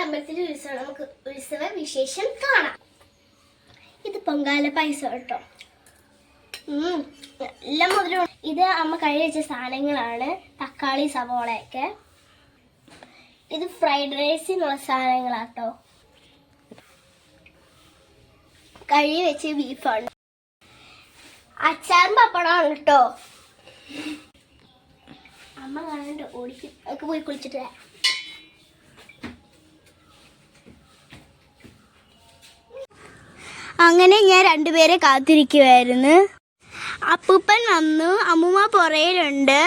അമ്പലത്തിലെ ഉത്സവം നമുക്ക് ഉത്സവ വിശേഷം കാണാം. ഇത് പൊങ്കാല പായസം കേട്ടോ. എല്ലാം മുതലും ഇത് അമ്മ കഴുകി വെച്ച സാധനങ്ങളാണ്. തക്കാളി, സവോളയൊക്കെ. ഇത് ഫ്രൈഡ് റൈസിനുള്ള സാധനങ്ങളാട്ടോ. കഴുകി വെച്ച് ബീഫാണ്. അച്ചാറും പപ്പടമാണ് കേട്ടോ. അമ്മ കാണാണ്ട് ഓടിക്കും. ഒക്കെ പോയി കുളിച്ചിട്ട് വരാം. അങ്ങനെ ഞാൻ രണ്ടുപേരെ കാത്തിരിക്കുമായിരുന്നു. അപ്പൂപ്പൻ വന്നു, അമ്മൂമ്മ പുറയിലുണ്ട്.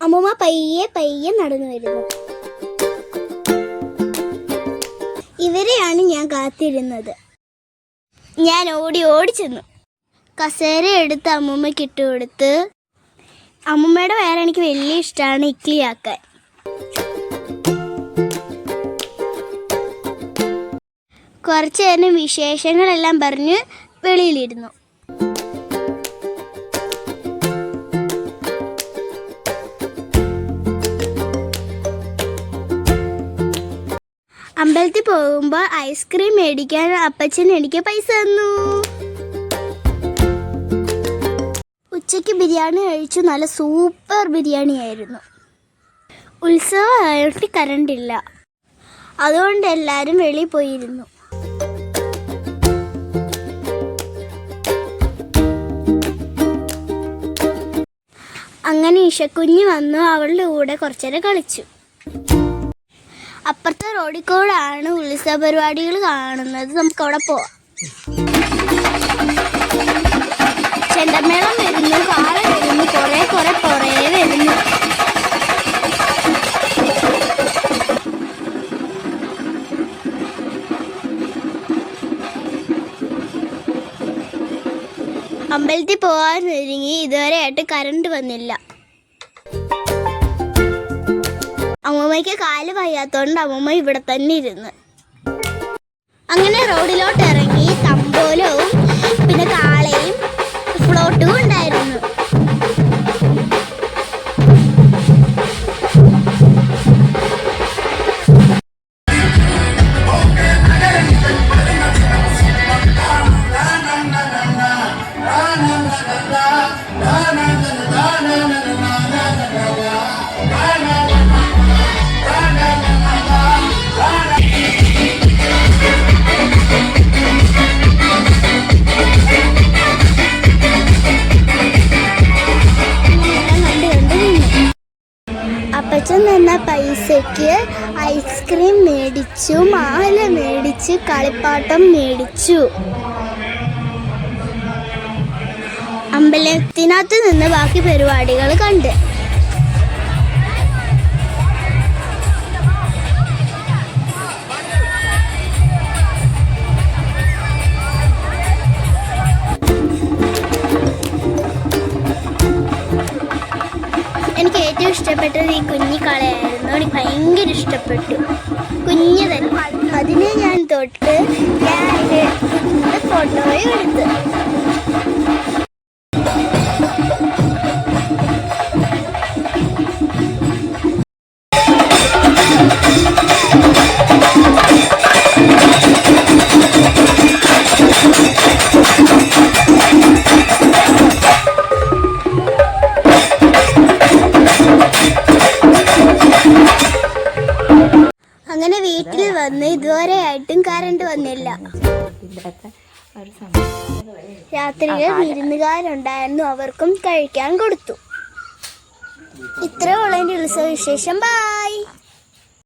അമ്മൂമ്മ പയ്യെ നടന്നു വരുന്നു. ഇവരെയാണ് ഞാൻ കാത്തിരുന്നത്. ഞാൻ ഓടി ചെന്നു. കസേര എടുത്ത് അമ്മൂമ്മയ്ക്ക് ഇട്ട് കൊടുത്ത്. അമ്മൂമ്മയുടെ വേറെ എനിക്ക് വലിയ ഇഷ്ടമാണ് ഇഡ്ഡലിയാക്കാൻ. കുറച്ച് നേരം വിശേഷങ്ങളെല്ലാം പറഞ്ഞ് വെളിയിലിരുന്നു. അമ്പലത്തിൽ പോകുമ്പോൾ ഐസ്ക്രീം മേടിക്കാൻ അപ്പച്ചൻ എനിക്ക് പൈസ തന്നു. ഉച്ചയ്ക്ക് ബിരിയാണി കഴിച്ചു. നല്ല സൂപ്പർ ബിരിയാണി ആയിരുന്നു. ഉത്സവമായിട്ട് കറണ്ടില്ല, അതുകൊണ്ട് എല്ലാവരും വെളിയിൽ പോയിരുന്നു. അങ്ങനെ ഇഷക്കുഞ്ഞ് വന്നു. അവളുടെ കൂടെ കുറച്ചേരം കളിച്ചു. അപ്പുറത്തെ റോഡിൽ കൂടാണ് ഉത്സവ പരിപാടികൾ കാണുന്നത്. നമുക്കവിടെ പോവാം. ചെണ്ടമേളം വരുന്നു, കാള വരുന്നു, കുറേ വരുന്നു. അമ്പലത്തിൽ പോകാൻ ഒരുങ്ങി. ഇതുവരെയായിട്ട് കറണ്ട് വന്നില്ല. അമ്മൂമ്മയ്ക്ക് കാല് വയ്യാത്തോണ്ട് അമ്മൂമ്മ ഇവിടെ തന്നെ ഇരുന്ന്. അങ്ങനെ റോഡിലോട്ട് ഇറങ്ങി. തമ്പോലവും പിന്നെ കാളയും ഫ്ലോട്ടും ഉണ്ടായിരുന്നു. അപ്പച്ചൻ തന്ന പൈസയ്ക്ക് ഐസ്ക്രീം മേടിച്ചു, മാല മേടിച്ചു, കളിപ്പാട്ടം മേടിച്ചു. അമ്പലത്തിനകത്ത് നിന്ന് ബാക്കി പരിപാടികൾ കണ്ട്. എനിക്ക് ഏറ്റവും ഇഷ്ടപ്പെട്ടത് ഈ കുഞ്ഞിക്കളയായിരുന്നു. എനിക്ക് ഭയങ്കര ഇഷ്ടപ്പെട്ടു. കുഞ്ഞ് തന്നെ. അതിനെ ഞാൻ തൊട്ട് ഫോട്ടോയും എടുത്ത്. അങ്ങനെ വീട്ടിൽ വന്ന് ഇതുവരെയായിട്ടും കറണ്ട് വന്നില്ല. രാത്രിയിൽ വിരുന്നുകാരുണ്ടായിരുന്നു. അവർക്കും കഴിക്കാൻ കൊടുത്തു. ഇത്രയുള്ള എൻ്റെ ഉത്സവ വിശേഷം. ബൈ.